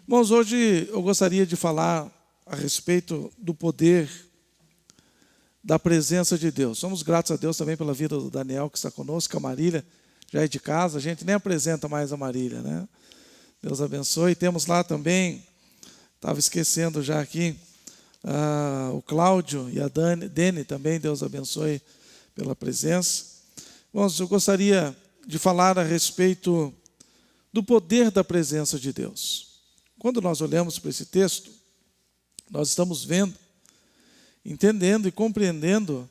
Irmãos, hoje eu gostaria de falar a respeito do poder da presença de Deus. Somos gratos a Deus também pela vida do Daniel, que está conosco, a Marília já é de casa, a gente nem apresenta mais a Marília, né? Deus abençoe. Temos lá também, estava esquecendo já aqui, o Cláudio e a Dene também, Deus abençoe pela presença. Irmãos, eu gostaria de falar a respeito do poder da presença de Deus. Quando nós olhamos para esse texto, nós estamos vendo, entendendo e compreendendo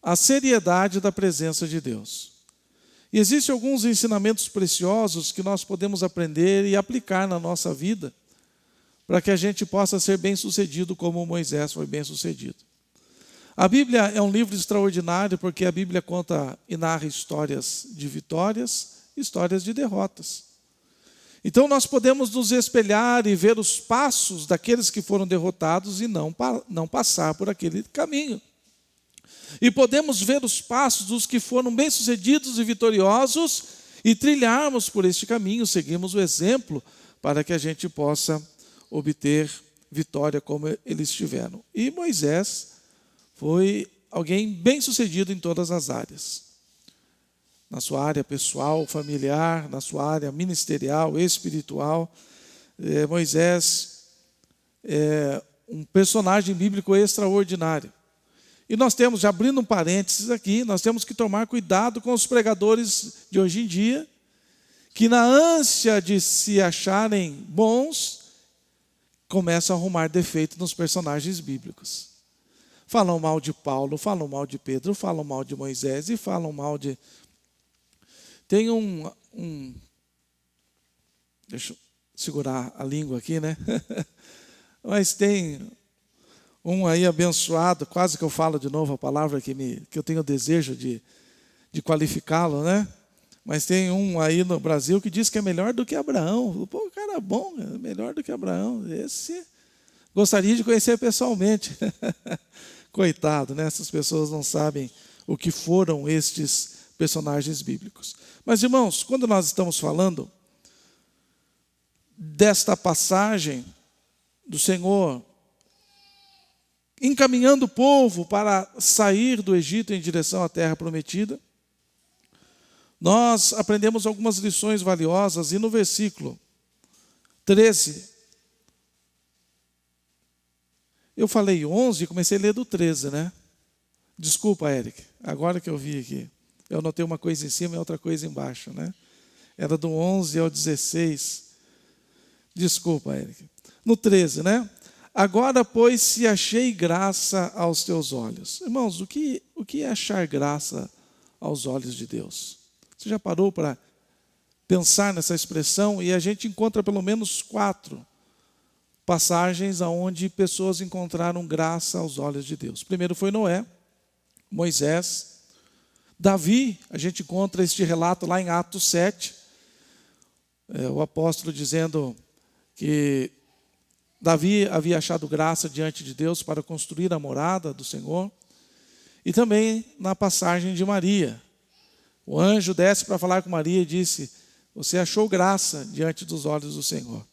a seriedade da presença de Deus. E existem alguns ensinamentos preciosos que nós podemos aprender e aplicar na nossa vida, para que a gente possa ser bem-sucedido como Moisés foi bem-sucedido. A Bíblia é um livro extraordinário, porque a Bíblia conta e narra histórias de vitórias, histórias de derrotas. Então nós podemos nos espelhar e ver os passos daqueles que foram derrotados e não passar por aquele caminho. E podemos ver os passos dos que foram bem-sucedidos e vitoriosos e trilharmos por este caminho, seguirmos o exemplo para que a gente possa obter vitória como eles tiveram. E Moisés foi alguém bem-sucedido em todas as áreas. Na sua área pessoal, familiar, na sua área ministerial, espiritual. Moisés é um personagem bíblico extraordinário. E nós temos, já abrindo um parênteses aqui, nós temos que tomar cuidado com os pregadores de hoje em dia, que na ânsia de se acharem bons, começam a arrumar defeito nos personagens bíblicos. Falam mal de Paulo, falam mal de Pedro, falam mal de Moisés e falam mal de... Tem deixa eu segurar a língua aqui, né? Mas tem um aí abençoado, quase que eu falo de novo a palavra que eu tenho desejo de qualificá-lo, né? Mas tem um aí no Brasil que diz que é melhor do que Abraão. Pô, cara bom, é melhor do que Abraão. Esse gostaria de conhecer pessoalmente. Coitado, né? Essas pessoas não sabem o que foram estes personagens bíblicos. Mas, irmãos, quando nós estamos falando desta passagem do Senhor encaminhando o povo para sair do Egito em direção à terra prometida, nós aprendemos algumas lições valiosas. E no versículo 13, eu falei 11 e comecei a ler do 13, né? Desculpa, Eric, agora que eu vi aqui. Eu anotei uma coisa em cima e outra coisa embaixo, né? Era do 11 ao 16. Desculpa, Eric. No 13, né? Agora, pois, se achei graça aos teus olhos. Irmãos, o que é achar graça aos olhos de Deus? Você já parou para pensar nessa expressão? E a gente encontra pelo menos 4 passagens onde pessoas encontraram graça aos olhos de Deus. Primeiro foi Noé, Moisés, Davi. A gente encontra este relato lá em Atos 7, o apóstolo dizendo que Davi havia achado graça diante de Deus para construir a morada do Senhor. E também na passagem de Maria, o anjo desce para falar com Maria e disse: você achou graça diante dos olhos do Senhor.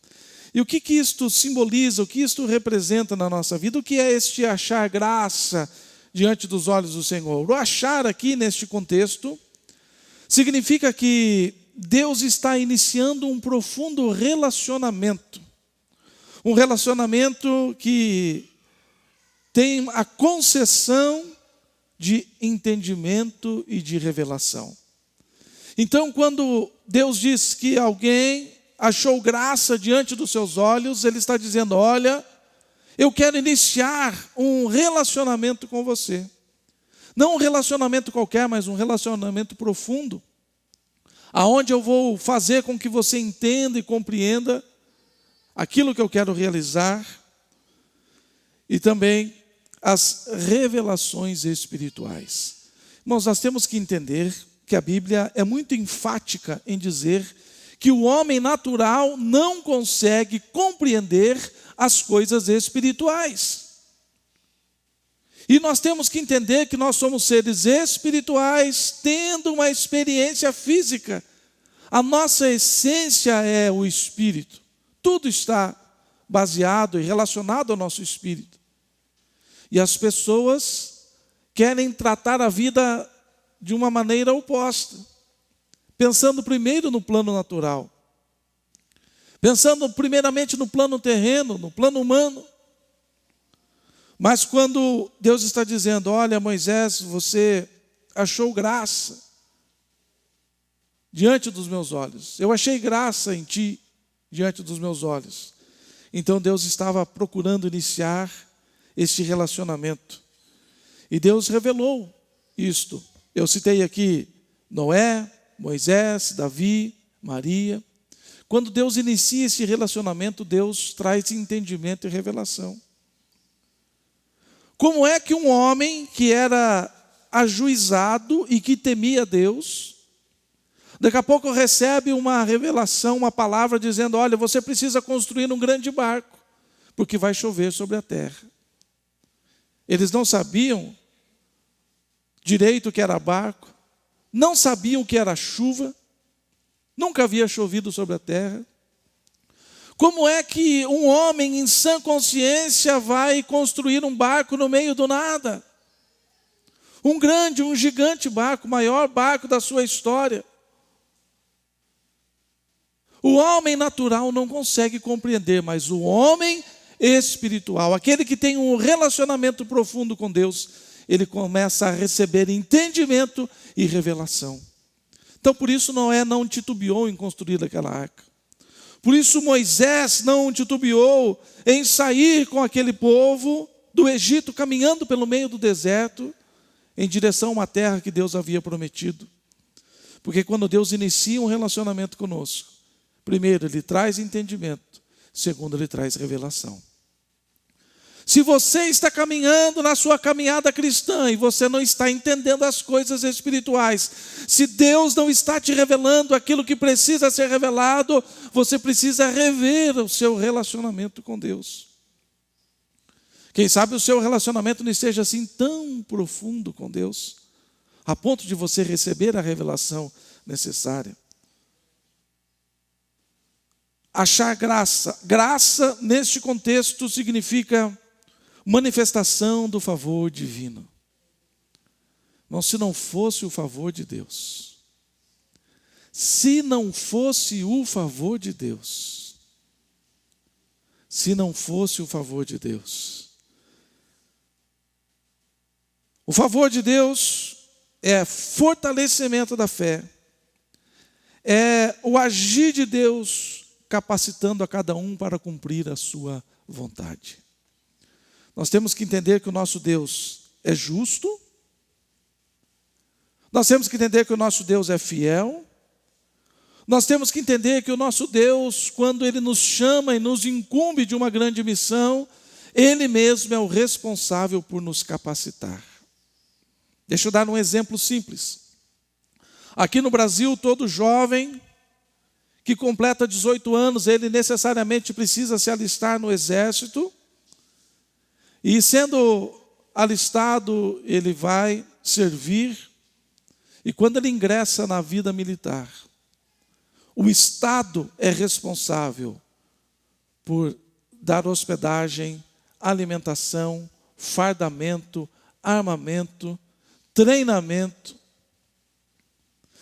E o que isto simboliza, o que isto representa na nossa vida? O que é este achar graça diante dos olhos do Senhor? O achar aqui, neste contexto, significa que Deus está iniciando um profundo relacionamento. Um relacionamento que tem a concessão de entendimento e de revelação. Então, quando Deus diz que alguém achou graça diante dos seus olhos, Ele está dizendo: olha, eu quero iniciar um relacionamento com você. Não um relacionamento qualquer, mas um relacionamento profundo, aonde eu vou fazer com que você entenda e compreenda aquilo que eu quero realizar, e também as revelações espirituais. Irmãos, nós temos que entender que a Bíblia é muito enfática em dizer que o homem natural não consegue compreender as coisas espirituais. E nós temos que entender que nós somos seres espirituais tendo uma experiência física. A nossa essência é o Espírito. Tudo está baseado e relacionado ao nosso espírito. E as pessoas querem tratar a vida de uma maneira oposta, pensando primeiro no plano natural, pensando primeiramente no plano terreno, no plano humano. Mas quando Deus está dizendo, olha Moisés, você achou graça diante dos meus olhos, eu achei graça em ti diante dos meus olhos. Então Deus estava procurando iniciar este relacionamento. E Deus revelou isto. Eu citei aqui Noé, Moisés, Davi, Maria. Quando Deus inicia esse relacionamento, Deus traz entendimento e revelação. Como é que um homem que era ajuizado e que temia Deus, daqui a pouco recebe uma revelação, uma palavra dizendo, olha, você precisa construir um grande barco, porque vai chover sobre a terra. Eles não sabiam direito o que era barco, não sabiam o que era chuva, nunca havia chovido sobre a terra. Como é que um homem em sã consciência vai construir um barco no meio do nada? Um gigante barco, o maior barco da sua história. O homem natural não consegue compreender, mas o homem espiritual, aquele que tem um relacionamento profundo com Deus, ele começa a receber entendimento e revelação. Então, por isso Noé não titubeou em construir aquela arca. Por isso Moisés não titubeou em sair com aquele povo do Egito, caminhando pelo meio do deserto, em direção a uma terra que Deus havia prometido. Porque quando Deus inicia um relacionamento conosco, primeiro, Ele traz entendimento. Segundo, Ele traz revelação. Se você está caminhando na sua caminhada cristã e você não está entendendo as coisas espirituais, se Deus não está te revelando aquilo que precisa ser revelado, você precisa rever o seu relacionamento com Deus. Quem sabe o seu relacionamento não esteja assim tão profundo com Deus, a ponto de você receber a revelação necessária. Achar graça. Graça, neste contexto, significa manifestação do favor divino. Não, se não fosse o favor de Deus. Se não fosse o favor de Deus. Se não fosse o favor de Deus. O favor de Deus é fortalecimento da fé. É o agir de Deus capacitando a cada um para cumprir a sua vontade. Nós temos que entender que o nosso Deus é justo. Nós temos que entender que o nosso Deus é fiel. Nós temos que entender que o nosso Deus, quando Ele nos chama e nos incumbe de uma grande missão, Ele mesmo é o responsável por nos capacitar. Deixa eu dar um exemplo simples. Aqui no Brasil, todo jovem que completa 18 anos, ele necessariamente precisa se alistar no exército. E sendo alistado, ele vai servir. E quando ele ingressa na vida militar, o Estado é responsável por dar hospedagem, alimentação, fardamento, armamento, treinamento.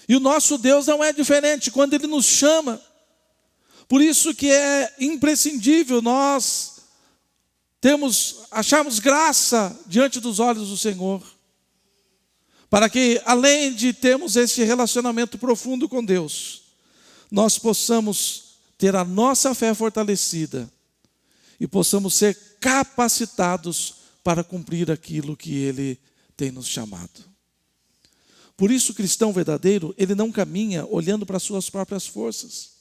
E o nosso Deus não é diferente quando Ele nos chama. Por isso que é imprescindível nós acharmos graça diante dos olhos do Senhor, para que, além de termos esse relacionamento profundo com Deus, nós possamos ter a nossa fé fortalecida e possamos ser capacitados para cumprir aquilo que Ele tem nos chamado. Por isso o cristão verdadeiro, ele não caminha olhando para as suas próprias forças.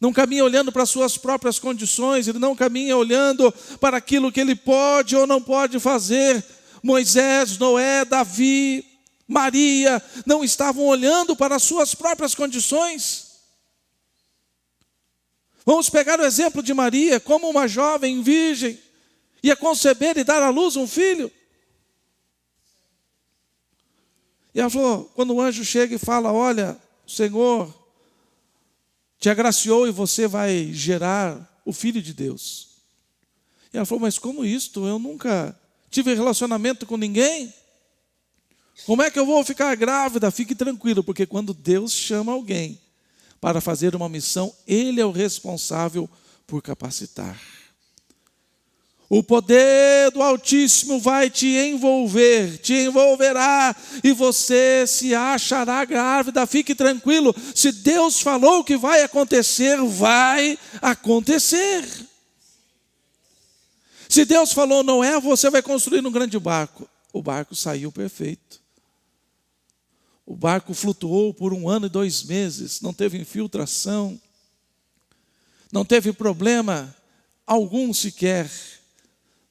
Não caminha olhando para as suas próprias condições, ele não caminha olhando para aquilo que ele pode ou não pode fazer. Moisés, Noé, Davi, Maria, não estavam olhando para as suas próprias condições. Vamos pegar o exemplo de Maria, como uma jovem virgem ia conceber e dar à luz um filho. E ela falou, quando o anjo chega e fala, olha, o Senhor te agraciou e você vai gerar o Filho de Deus. E ela falou, mas como isto? Eu nunca tive relacionamento com ninguém. Como é que eu vou ficar grávida? Fique tranquilo, porque quando Deus chama alguém para fazer uma missão, Ele é o responsável por capacitar. O poder do Altíssimo vai te envolver, te envolverá, e você se achará grávida. Fique tranquilo, se Deus falou que vai acontecer, vai acontecer. Se Deus falou não é, você vai construir um grande barco. O barco saiu perfeito. O barco flutuou por 1 ano e 2 meses, não teve infiltração, não teve problema algum sequer.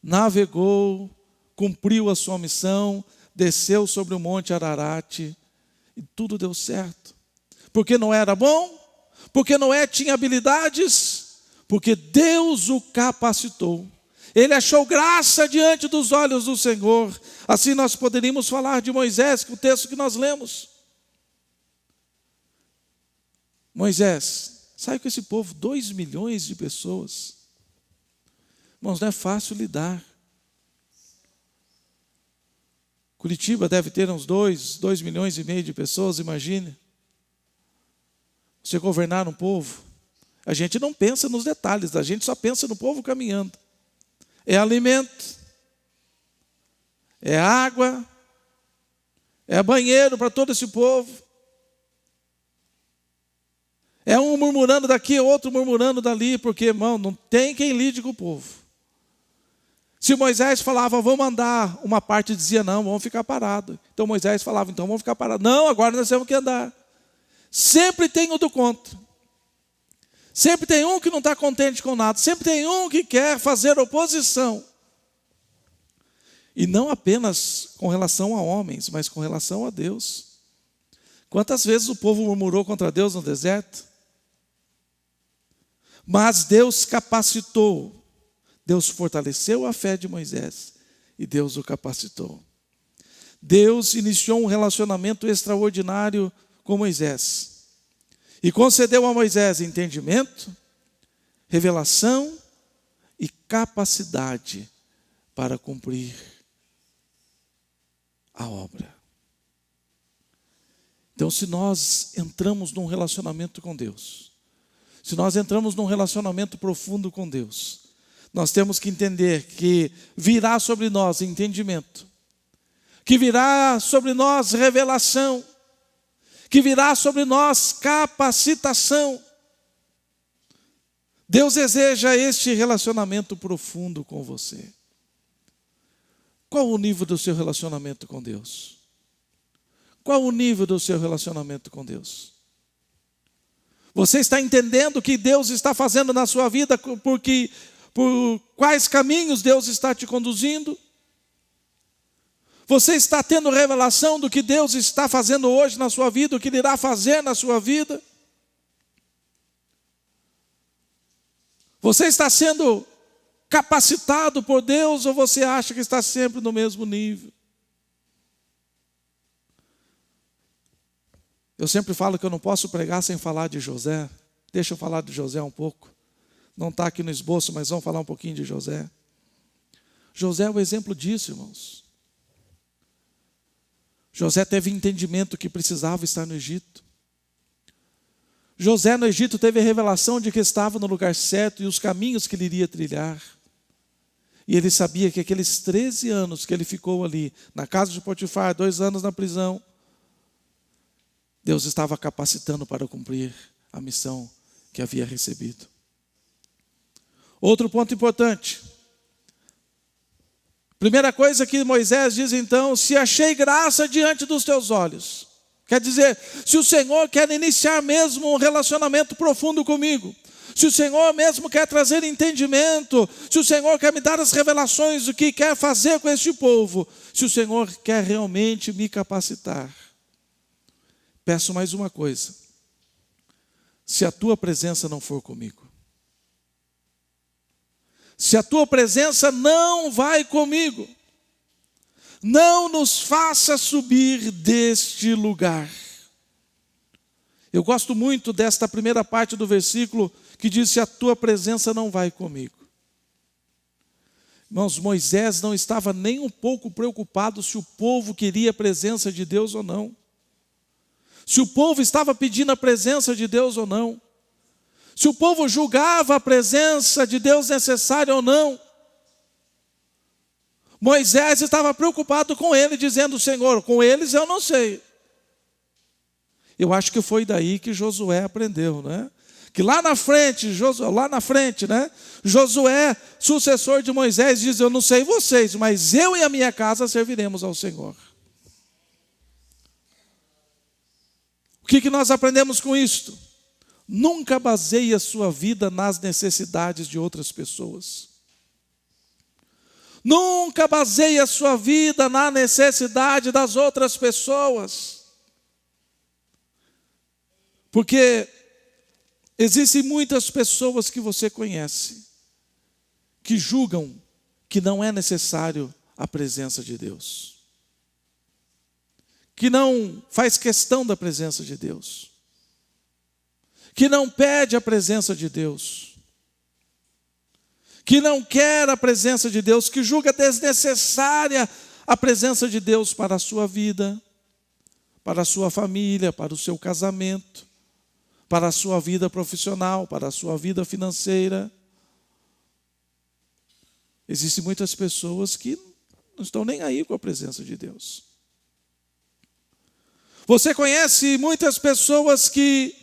Navegou, cumpriu a sua missão, desceu sobre o monte Ararat e tudo deu certo. Porque não era bom? Porque Noé tinha habilidades? Porque Deus o capacitou. Ele achou graça diante dos olhos do Senhor. Assim nós poderíamos falar de Moisés, que é o texto que nós lemos. Moisés, sai com esse povo, 2 milhões de pessoas. Irmãos, não é fácil lidar. Curitiba deve ter uns 2 milhões e meio de pessoas, imagine. Você governar um povo. A gente não pensa nos detalhes, a gente só pensa no povo caminhando. É alimento, é água, é banheiro para todo esse povo. É um murmurando daqui, outro murmurando dali, porque, irmão, não tem quem lide com o povo. Se Moisés falava, vamos andar, uma parte dizia, não, vamos ficar parados. Então Moisés falava, então vamos ficar parados. Não, agora nós temos que andar. Sempre tem o do contra. Sempre tem um que não está contente com nada. Sempre tem um que quer fazer oposição. E não apenas com relação a homens, mas com relação a Deus. Quantas vezes o povo murmurou contra Deus no deserto? Mas Deus capacitou. Deus fortaleceu a fé de Moisés e Deus o capacitou. Deus iniciou um relacionamento extraordinário com Moisés e concedeu a Moisés entendimento, revelação e capacidade para cumprir a obra. Então, se nós entramos num relacionamento com Deus, se nós entramos num relacionamento profundo com Deus, nós temos que entender que virá sobre nós entendimento, que virá sobre nós revelação, que virá sobre nós capacitação. Deus deseja este relacionamento profundo com você. Qual o nível do seu relacionamento com Deus? Qual o nível do seu relacionamento com Deus? Você está entendendo o que Deus está fazendo na sua vida, por quais caminhos Deus está te conduzindo? Você está tendo revelação do que Deus está fazendo hoje na sua vida, o que Ele irá fazer na sua vida? Você está sendo capacitado por Deus ou você acha que está sempre no mesmo nível? Eu sempre falo que eu não posso pregar sem falar de José. Deixa eu falar de José um pouco. Não está aqui no esboço, mas vamos falar um pouquinho de José. José é o exemplo disso, irmãos. José teve entendimento que precisava estar no Egito. José no Egito teve a revelação de que estava no lugar certo e os caminhos que ele iria trilhar. E ele sabia que aqueles 13 anos que ele ficou ali, na casa de Potifar, 2 anos na prisão, Deus estava capacitando para cumprir a missão que havia recebido. Outro ponto importante. Primeira coisa que Moisés diz então, se achei graça diante dos teus olhos. Quer dizer, se o Senhor quer iniciar mesmo um relacionamento profundo comigo, se o Senhor mesmo quer trazer entendimento, se o Senhor quer me dar as revelações do que quer fazer com este povo, se o Senhor quer realmente me capacitar, peço mais uma coisa: se a tua presença não for comigo, se a tua presença não vai comigo, não nos faça subir deste lugar. Eu gosto muito desta primeira parte do versículo que diz: se a tua presença não vai comigo. Irmãos, Moisés não estava nem um pouco preocupado se o povo queria a presença de Deus ou não. Se o povo estava pedindo a presença de Deus ou não. Se o povo julgava a presença de Deus necessária ou não. Moisés estava preocupado com ele, dizendo: Senhor, com eles eu não sei. Eu acho que foi daí que Josué aprendeu, né? Que lá na frente, Josué, sucessor de Moisés, diz: eu não sei vocês, mas eu e a minha casa serviremos ao Senhor. O que nós aprendemos com isto? Nunca baseie a sua vida nas necessidades de outras pessoas. Nunca baseie a sua vida na necessidade das outras pessoas. Porque existem muitas pessoas que você conhece que julgam que não é necessário a presença de Deus. Que não faz questão da presença de Deus. Que não pede a presença de Deus. Que não quer a presença de Deus, que julga desnecessária a presença de Deus para a sua vida, para a sua família, para o seu casamento, para a sua vida profissional, para a sua vida financeira. Existem muitas pessoas que não estão nem aí com a presença de Deus. Você conhece muitas pessoas que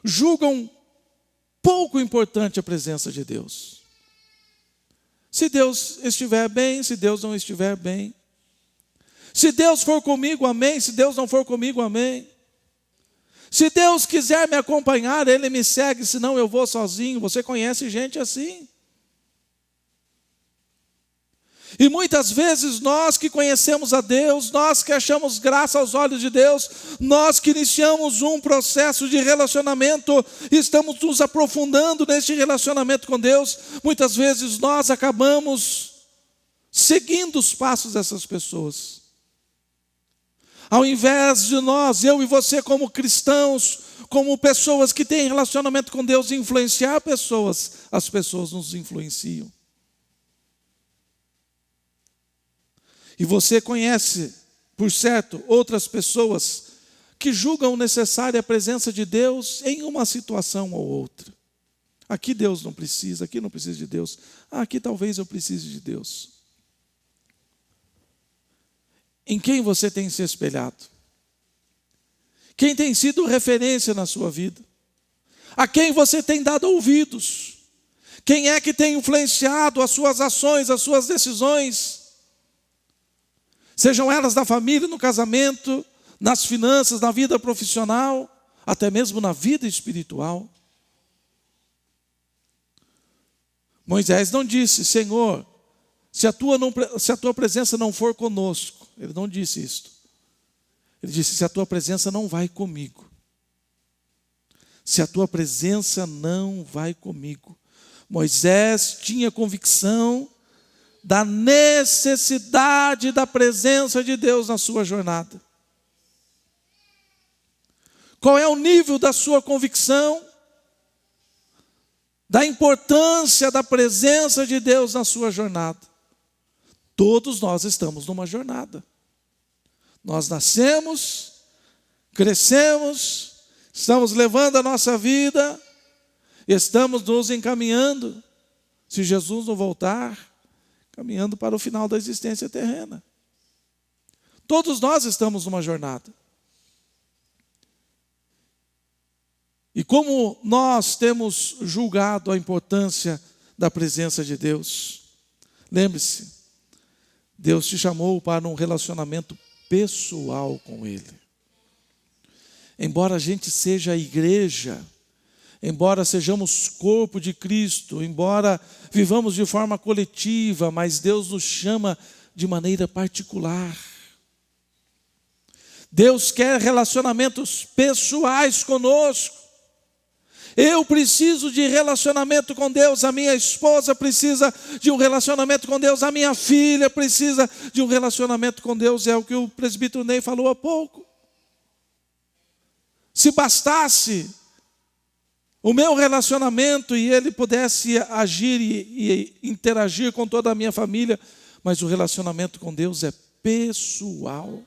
julgam pouco importante a presença de Deus. Se Deus estiver bem, se Deus não estiver bem. Se Deus for comigo, amém. Se Deus não for comigo, amém. Se Deus quiser me acompanhar, Ele me segue, senão eu vou sozinho. Você conhece gente assim? E muitas vezes nós que conhecemos a Deus, nós que achamos graça aos olhos de Deus, nós que iniciamos um processo de relacionamento, estamos nos aprofundando neste relacionamento com Deus, muitas vezes nós acabamos seguindo os passos dessas pessoas. Ao invés de nós, eu e você como cristãos, como pessoas que têm relacionamento com Deus, influenciar pessoas, as pessoas nos influenciam. E você conhece, por certo, outras pessoas que julgam necessária a presença de Deus em uma situação ou outra. Aqui Deus não precisa, aqui não precisa de Deus. Aqui talvez eu precise de Deus. Em quem você tem se espelhado? Quem tem sido referência na sua vida? A quem você tem dado ouvidos? Quem é que tem influenciado as suas ações, as suas decisões? Sejam elas na família, no casamento, nas finanças, na vida profissional, até mesmo na vida espiritual. Moisés não disse: Senhor, se a tua presença não for conosco. Ele não disse isto. Ele disse: se a tua presença não vai comigo. Se a tua presença não vai comigo. Moisés tinha convicção da necessidade da presença de Deus na sua jornada. Qual é o nível da sua convicção? Da importância da presença de Deus na sua jornada. Todos nós estamos numa jornada. Nós nascemos, crescemos, estamos levando a nossa vida, estamos nos encaminhando, se Jesus não voltar, caminhando para o final da existência terrena. Todos nós estamos numa jornada. E como nós temos julgado a importância da presença de Deus? Lembre-se, Deus te chamou para um relacionamento pessoal com Ele. Embora a gente seja a igreja, embora sejamos corpo de Cristo, embora vivamos de forma coletiva, mas Deus nos chama de maneira particular. Deus quer relacionamentos pessoais conosco. Eu preciso de relacionamento com Deus, a minha esposa precisa de um relacionamento com Deus, a minha filha precisa de um relacionamento com Deus, é o que o presbítero Ney falou há pouco. Se bastasse o meu relacionamento e ele pudesse agir e interagir com toda a minha família, mas o relacionamento com Deus é pessoal.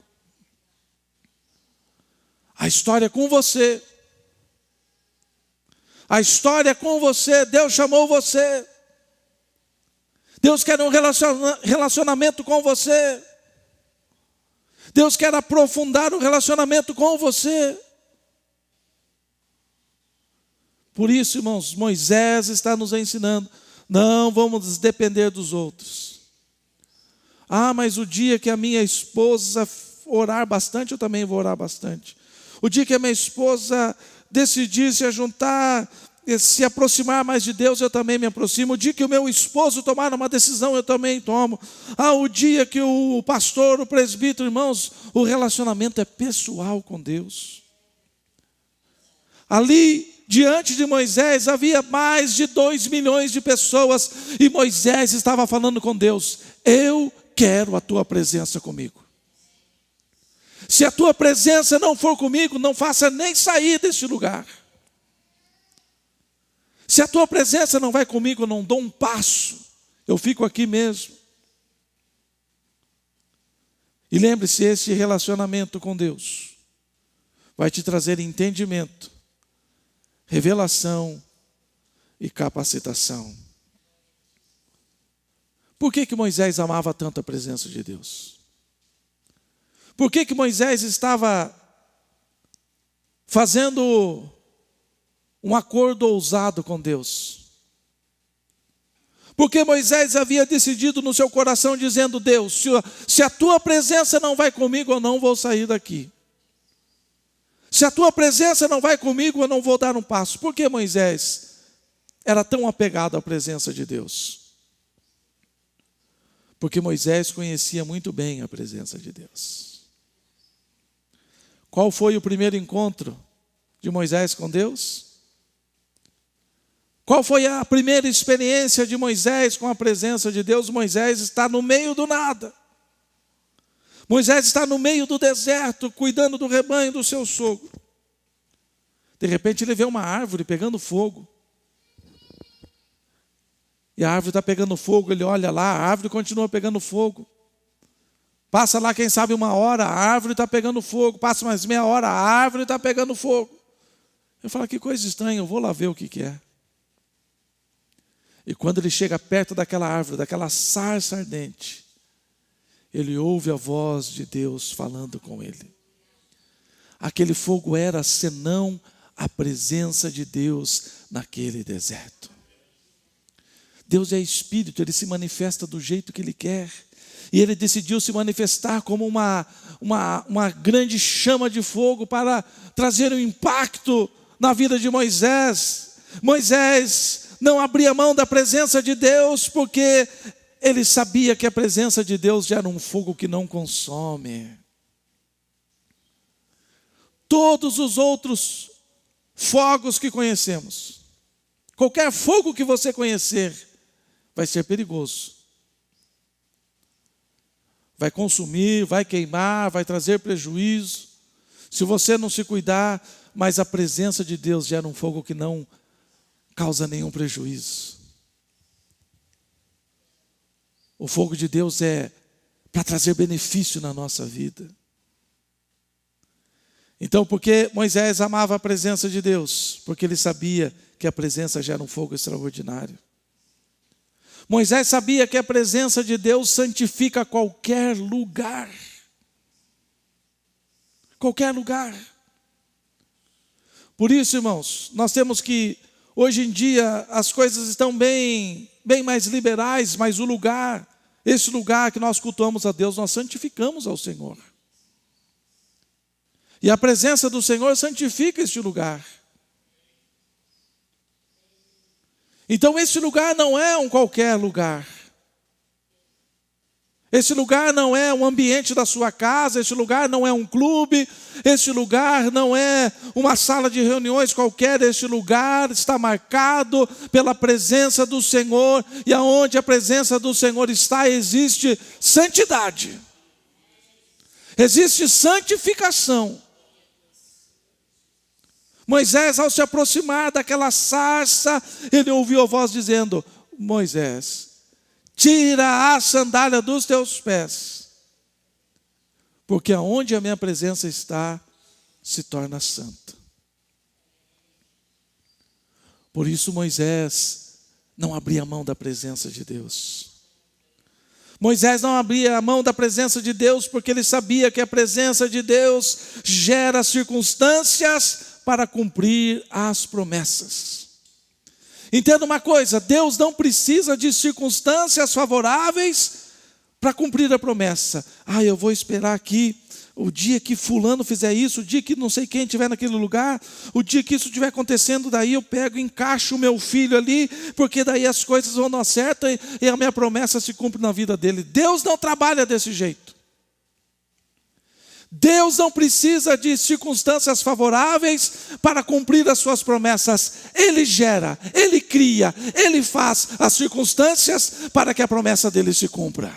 A história é com você. A história é com você. Deus chamou você. Deus quer um relacionamento com você. Deus quer aprofundar o relacionamento com você. Por isso, irmãos, Moisés está nos ensinando, não vamos depender dos outros. Ah, mas o dia que a minha esposa orar bastante, eu também vou orar bastante. O dia que a minha esposa decidir se juntar, se aproximar mais de Deus, eu também me aproximo. O dia que o meu esposo tomar uma decisão, eu também tomo. Ah, o dia que o pastor, o presbítero, irmãos, o relacionamento é pessoal com Deus. Ali, diante de Moisés, havia mais de 2 milhões de pessoas, e Moisés estava falando com Deus: eu quero a tua presença comigo. Se a tua presença não for comigo, não faça nem sair deste lugar. Se a tua presença não vai comigo, eu não dou um passo, eu fico aqui mesmo. E lembre-se, esse relacionamento com Deus vai te trazer entendimento, revelação e capacitação. Por que Moisés amava tanto a presença de Deus? Por que Moisés estava fazendo um acordo ousado com Deus? Porque Moisés havia decidido no seu coração, dizendo: Deus, se a tua presença não vai comigo, eu não vou sair daqui. Se a tua presença não vai comigo, eu não vou dar um passo. Por que Moisés era tão apegado à presença de Deus? Porque Moisés conhecia muito bem a presença de Deus. Qual foi o primeiro encontro de Moisés com Deus? Qual foi a primeira experiência de Moisés com a presença de Deus? Moisés está no meio do nada. Moisés está no meio do deserto, cuidando do rebanho do seu sogro. De repente ele vê uma árvore pegando fogo. E a árvore está pegando fogo, ele olha lá, a árvore continua pegando fogo. Passa lá, quem sabe, 1 hora, a árvore está pegando fogo. Passa mais meia hora, a árvore está pegando fogo. Eu falo: que coisa estranha, eu vou lá ver o que é. E quando ele chega perto daquela árvore, daquela sarça ardente, ele ouve a voz de Deus falando com ele. Aquele fogo era senão a presença de Deus naquele deserto. Deus é Espírito, Ele se manifesta do jeito que Ele quer. E Ele decidiu se manifestar como uma grande chama de fogo para trazer um impacto na vida de Moisés. Moisés não abria mão da presença de Deus, porque ele sabia que a presença de Deus já era um fogo que não consome. Todos os outros fogos que conhecemos, qualquer fogo que você conhecer, vai ser perigoso. Vai consumir, vai queimar, vai trazer prejuízo. Se você não se cuidar, mas a presença de Deus gera um fogo que não causa nenhum prejuízo. O fogo de Deus é para trazer benefício na nossa vida. Então, por que Moisés amava a presença de Deus? Porque ele sabia que a presença gera um fogo extraordinário. Moisés sabia que a presença de Deus santifica qualquer lugar. Qualquer lugar. Por isso, irmãos, nós temos que, hoje em dia, as coisas estão bem mais liberais, mas o lugar, esse lugar que nós cultuamos a Deus, nós santificamos ao Senhor. E a presença do Senhor santifica este lugar. Então esse lugar não é um qualquer lugar. Esse lugar não é um ambiente da sua casa, esse lugar não é um clube, esse lugar não é uma sala de reuniões qualquer, esse lugar está marcado pela presença do Senhor, e aonde a presença do Senhor está, existe santidade, existe santificação. Moisés, ao se aproximar daquela sarça, ele ouviu a voz dizendo: Moisés, tira a sandália dos teus pés, porque aonde a minha presença está, se torna santa. Por isso Moisés não abria mão da presença de Deus. Moisés não abria a mão da presença de Deus, porque ele sabia que a presença de Deus gera circunstâncias para cumprir as promessas. Entenda uma coisa: Deus não precisa de circunstâncias favoráveis para cumprir a promessa. Eu vou esperar aqui o dia que fulano fizer isso, o dia que não sei quem estiver naquele lugar, o dia que isso estiver acontecendo, daí eu pego e encaixo o meu filho ali, porque daí as coisas vão dar certo e a minha promessa se cumpre na vida dele. Deus não trabalha desse jeito. Deus não precisa de circunstâncias favoráveis para cumprir as suas promessas. Ele gera, Ele cria, Ele faz as circunstâncias para que a promessa dele se cumpra.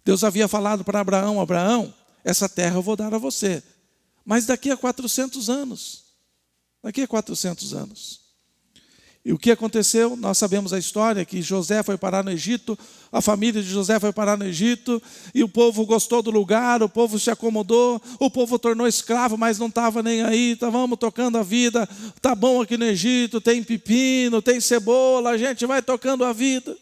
Deus havia falado para Abraão: Abraão, essa terra eu vou dar a você, mas daqui a 400 anos. Daqui a 400 anos. E o que aconteceu? Nós sabemos a história, que José foi parar no Egito, a família de José foi parar no Egito, e o povo gostou do lugar, o povo se acomodou, o povo tornou escravo, mas não estava nem aí, estávamos tocando a vida, está bom aqui no Egito, tem pepino, tem cebola, a gente vai tocando a vida.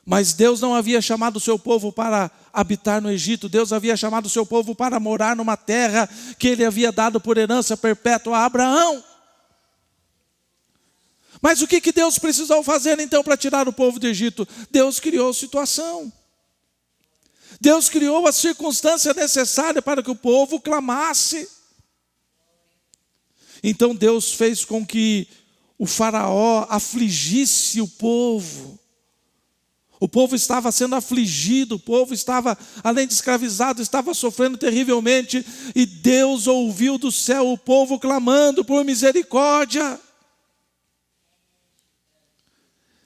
Mas Deus não havia chamado o seu povo para habitar no Egito. Deus havia chamado o seu povo para morar numa terra que Ele havia dado por herança perpétua a Abraão. Mas o que Deus precisou fazer então para tirar o povo do Egito? Deus criou a situação. Deus criou a circunstância necessária para que o povo clamasse. Então Deus fez com que o faraó afligisse o povo. O povo estava sendo afligido, o povo estava, além de escravizado, estava sofrendo terrivelmente. E Deus ouviu do céu o povo clamando por misericórdia.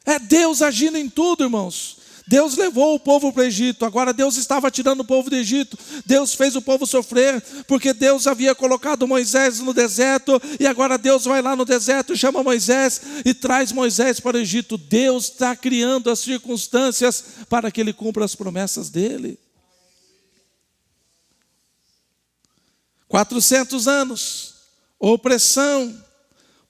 É Deus agindo em tudo, irmãos. Deus levou o povo para o Egito, agora Deus estava tirando o povo do Egito. Deus fez o povo sofrer, porque Deus havia colocado Moisés no deserto, e agora Deus vai lá no deserto, chama Moisés e traz Moisés para o Egito. Deus está criando as circunstâncias para que ele cumpra as promessas dele. 400 anos, opressão,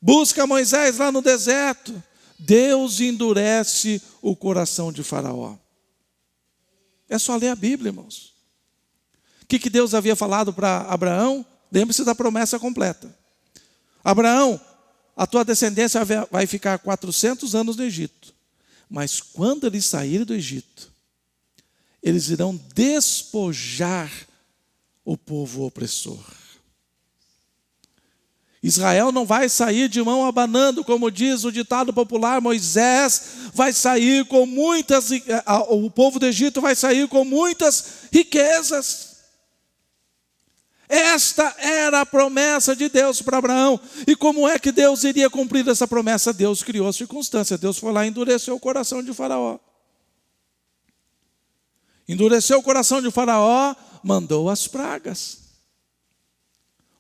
busca Moisés lá no deserto. Deus endurece o coração de Faraó. É só ler a Bíblia, irmãos. O que Deus havia falado para Abraão? Lembre-se da promessa completa. Abraão, a tua descendência vai ficar 400 anos no Egito. Mas quando eles saírem do Egito, eles irão despojar o povo opressor. Israel não vai sair de mão abanando, como diz o ditado popular. Moisés vai sair com muitas, o povo do Egito vai sair com muitas riquezas. Esta era a promessa de Deus para Abraão. E como é que Deus iria cumprir essa promessa? Deus criou a circunstância. Deus foi lá e endureceu o coração de Faraó. Endureceu o coração de Faraó, mandou as pragas.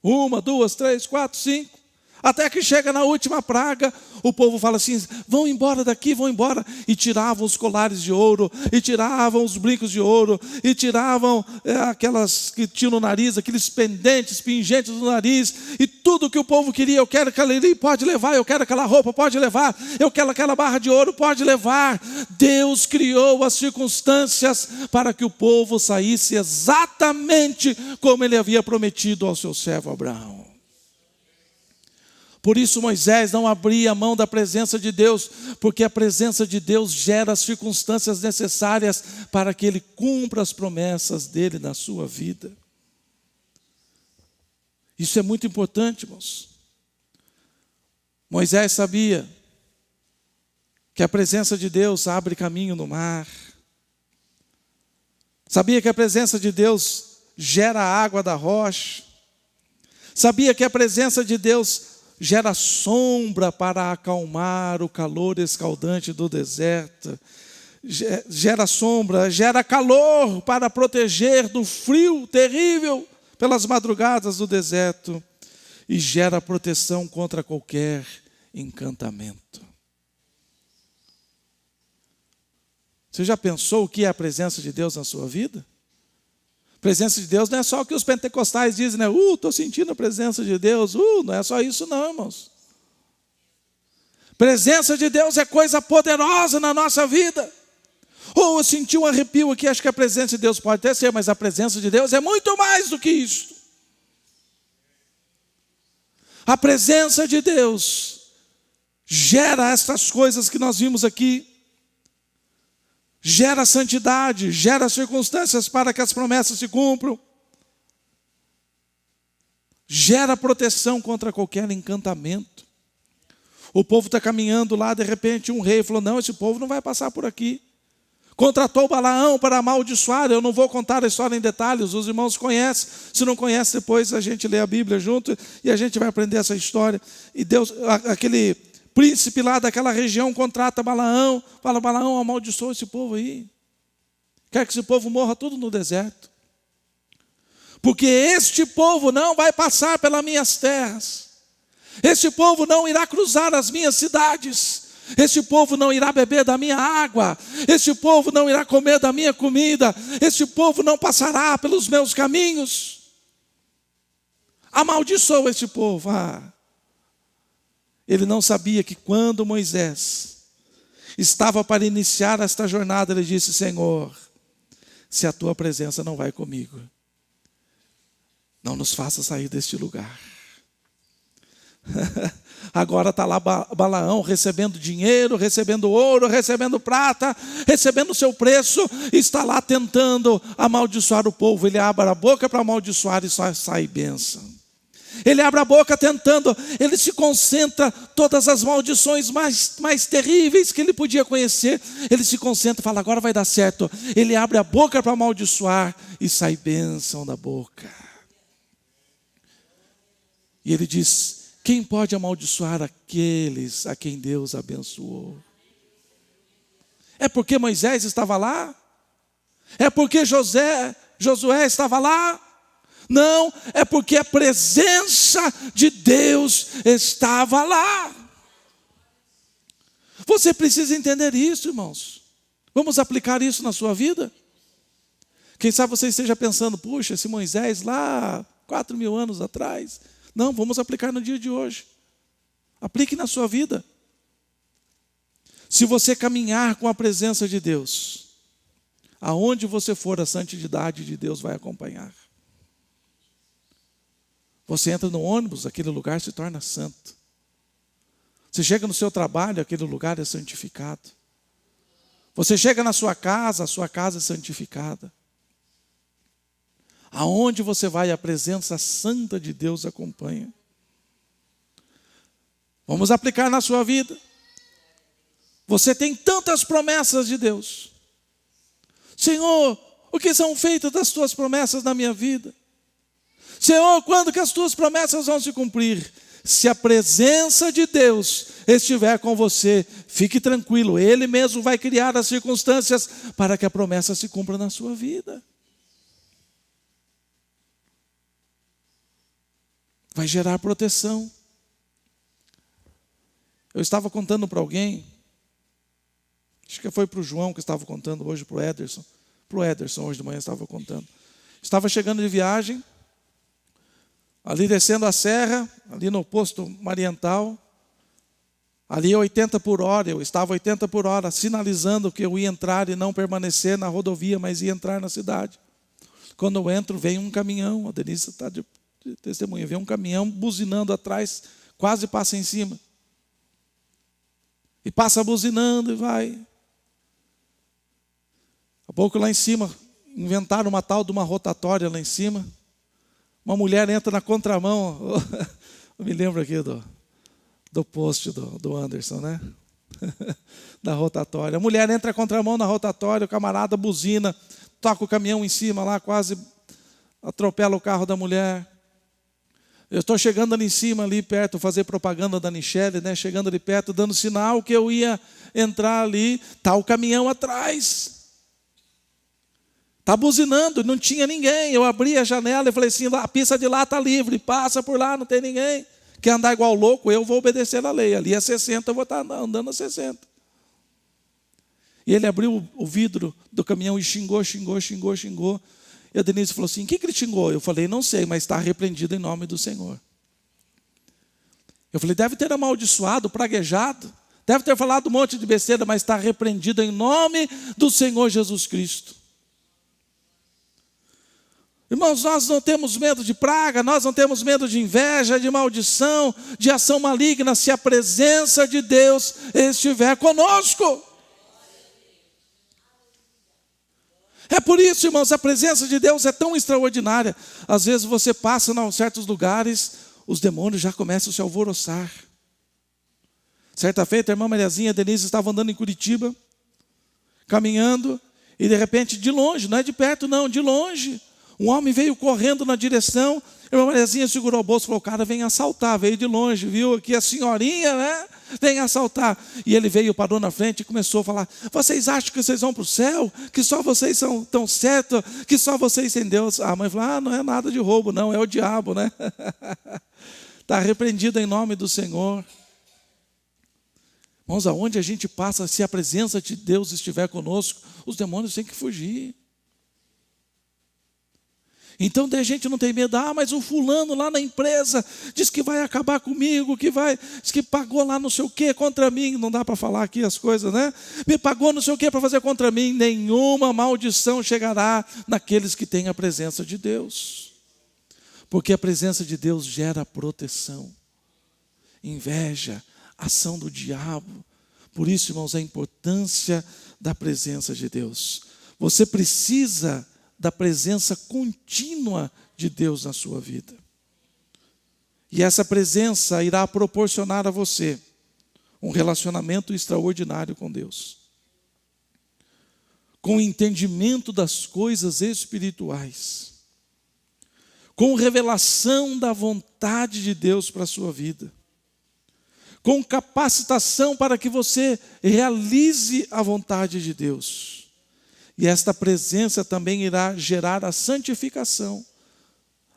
1, 2, 3, 4, 5. Até que chega na última praga, o povo fala assim: vão embora daqui, vão embora. E tiravam os colares de ouro, e tiravam os brincos de ouro, e tiravam aquelas que tinham no nariz, aqueles pendentes, pingentes no nariz, e tudo que o povo queria. Eu quero aquela ali, pode levar. Eu quero aquela roupa, pode levar. Eu quero aquela barra de ouro, pode levar. Deus criou as circunstâncias para que o povo saísse exatamente como Ele havia prometido ao seu servo Abraão. Por isso Moisés não abria a mão da presença de Deus, porque a presença de Deus gera as circunstâncias necessárias para que ele cumpra as promessas dele na sua vida. Isso é muito importante, irmãos. Moisés sabia que a presença de Deus abre caminho no mar. Sabia que a presença de Deus gera a água da rocha. Sabia que a presença de Deus gera sombra para acalmar o calor escaldante do deserto. Gera sombra, gera calor para proteger do frio terrível, pelas madrugadas do deserto e gera proteção contra qualquer encantamento. Você já pensou o que é a presença de Deus na sua vida? A presença de Deus não é só o que os pentecostais dizem, né? Estou sentindo a presença de Deus. Não é só isso não, irmãos. Presença de Deus é coisa poderosa na nossa vida. Eu senti um arrepio aqui, acho que a presença de Deus pode até ser, mas a presença de Deus é muito mais do que isso. A presença de Deus gera essas coisas que nós vimos aqui. Gera santidade, gera circunstâncias para que as promessas se cumpram. Gera proteção contra qualquer encantamento. O povo está caminhando lá, de repente um rei falou, não, esse povo não vai passar por aqui. Contratou Balaão para amaldiçoar. Eu não vou contar a história em detalhes, os irmãos conhecem. Se não conhece, depois a gente lê a Bíblia junto e a gente vai aprender essa história. E Deus, aquele príncipe lá daquela região contrata Balaão. Fala, Balaão, amaldiçoa esse povo aí. Quer que esse povo morra tudo no deserto. Porque este povo não vai passar pelas minhas terras. Este povo não irá cruzar as minhas cidades. Este povo não irá beber da minha água. Este povo não irá comer da minha comida. Este povo não passará pelos meus caminhos. Amaldiçoa este povo. Ele não sabia que quando Moisés estava para iniciar esta jornada, ele disse, Senhor, se a tua presença não vai comigo, não nos faça sair deste lugar. Agora está lá Balaão recebendo dinheiro, recebendo ouro, recebendo prata, recebendo o seu preço, e está lá tentando amaldiçoar o povo. Ele abre a boca para amaldiçoar e só sai bênção. Ele abre a boca tentando, ele se concentra, todas as maldições mais terríveis que ele podia conhecer, ele se concentra e fala, agora vai dar certo. Ele abre a boca para amaldiçoar e sai bênção da boca. E ele diz, quem pode amaldiçoar aqueles a quem Deus abençoou? É porque Moisés estava lá? É porque Josué estava lá? Não, é porque a presença de Deus estava lá. Você precisa entender isso, irmãos. Vamos aplicar isso na sua vida? Quem sabe você esteja pensando, puxa, esse Moisés lá, 4.000 anos atrás. Não, vamos aplicar no dia de hoje. Aplique na sua vida. Se você caminhar com a presença de Deus, aonde você for, a santidade de Deus vai acompanhar. Você entra no ônibus, aquele lugar se torna santo. Você chega no seu trabalho, aquele lugar é santificado. Você chega na sua casa, a sua casa é santificada. Aonde você vai, a presença santa de Deus acompanha. Vamos aplicar na sua vida. Você tem tantas promessas de Deus. Senhor, o que são feitas das tuas promessas na minha vida? Senhor, quando que as tuas promessas vão se cumprir? Se a presença de Deus estiver com você, fique tranquilo. Ele mesmo vai criar as circunstâncias para que a promessa se cumpra na sua vida. Vai gerar proteção. Eu estava contando para alguém, acho que foi para o João que estava contando hoje, para o Ederson. Para o Ederson hoje de manhã estava contando. Estava chegando de viagem, ali descendo a serra, ali no posto Mariental, ali 80 por hora, eu estava 80 por hora, sinalizando que eu ia entrar e não permanecer na rodovia, mas ia entrar na cidade. Quando eu entro, vem um caminhão, a Denise está de testemunha, vem um caminhão buzinando atrás, quase passa em cima. E passa buzinando e vai. Há pouco lá em cima, inventaram uma tal de uma rotatória lá em cima. Uma mulher entra na contramão. Eu me lembro aqui do post do Anderson, né? Da rotatória. A mulher entra na contramão na rotatória, o camarada buzina, toca o caminhão em cima lá, quase atropela o carro da mulher. Eu estou chegando ali em cima, ali perto, fazer propaganda da Nichelle, né? Chegando ali perto, dando sinal que eu ia entrar ali, está o caminhão atrás. Está buzinando, não tinha ninguém. Eu abri a janela e falei assim, a pista de lá está livre, passa por lá, não tem ninguém. Quer andar igual louco, eu vou obedecer a lei. Ali é 60, eu vou estar andando a 60. E ele abriu o vidro do caminhão e xingou. E a Denise falou assim, o que ele xingou? Eu falei, não sei, mas está repreendido em nome do Senhor. Eu falei, deve ter amaldiçoado, praguejado, deve ter falado um monte de besteira, mas está repreendido em nome do Senhor Jesus Cristo. Irmãos, nós não temos medo de praga, nós não temos medo de inveja, de maldição, de ação maligna, se a presença de Deus estiver conosco. É por isso, irmãos, a presença de Deus é tão extraordinária. Às vezes você passa em certos lugares, os demônios já começam a se alvoroçar. Certa feita, a irmã Mariazinha Denise estava andando em Curitiba, caminhando, e de repente, de longe, não é de perto não, de longe, um homem veio correndo na direção, a irmã Mariazinha segurou o bolso e falou, o cara vem assaltar, veio de longe, viu aqui a senhorinha, né? Vem assaltar. E ele veio, parou na frente e começou a falar, vocês acham que vocês vão para o céu? Que só vocês são tão certos? Que só vocês têm Deus? A mãe falou, não é nada de roubo não, é o diabo, né? Está repreendido em nome do Senhor. Irmãos, aonde a gente passa, se a presença de Deus estiver conosco, os demônios têm que fugir. Então a gente não tem medo, mas o fulano lá na empresa diz que vai acabar comigo, diz que pagou lá não sei o que contra mim, não dá para falar aqui as coisas, né? Me pagou não sei o que para fazer contra mim, nenhuma maldição chegará naqueles que têm a presença de Deus. Porque a presença de Deus gera proteção, inveja, ação do diabo. Por isso, irmãos, a importância da presença de Deus. Você precisa da presença contínua de Deus na sua vida. E essa presença irá proporcionar a você um relacionamento extraordinário com Deus. Com entendimento das coisas espirituais. Com revelação da vontade de Deus para a sua vida. Com capacitação para que você realize a vontade de Deus. E esta presença também irá gerar a santificação.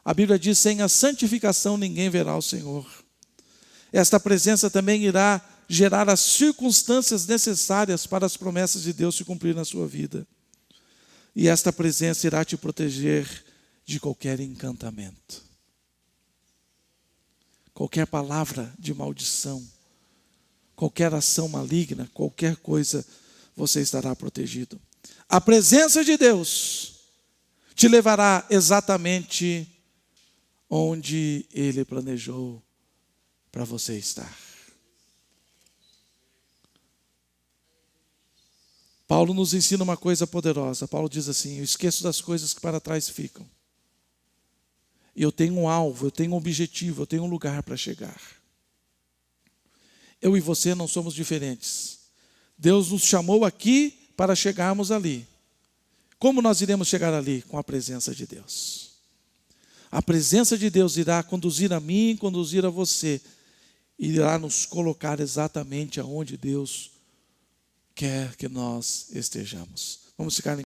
A Bíblia diz, sem a santificação ninguém verá o Senhor. Esta presença também irá gerar as circunstâncias necessárias para as promessas de Deus se cumprir na sua vida. E esta presença irá te proteger de qualquer encantamento. Qualquer palavra de maldição, qualquer ação maligna, qualquer coisa, você estará protegido. A presença de Deus te levará exatamente onde Ele planejou para você estar. Paulo nos ensina uma coisa poderosa. Paulo diz assim, eu esqueço das coisas que para trás ficam. E eu tenho um alvo, eu tenho um objetivo, eu tenho um lugar para chegar. Eu e você não somos diferentes. Deus nos chamou aqui para chegarmos ali. Como nós iremos chegar ali? Com a presença de Deus. A presença de Deus irá conduzir a mim, conduzir a você. Irá nos colocar exatamente aonde Deus quer que nós estejamos. Vamos ficar em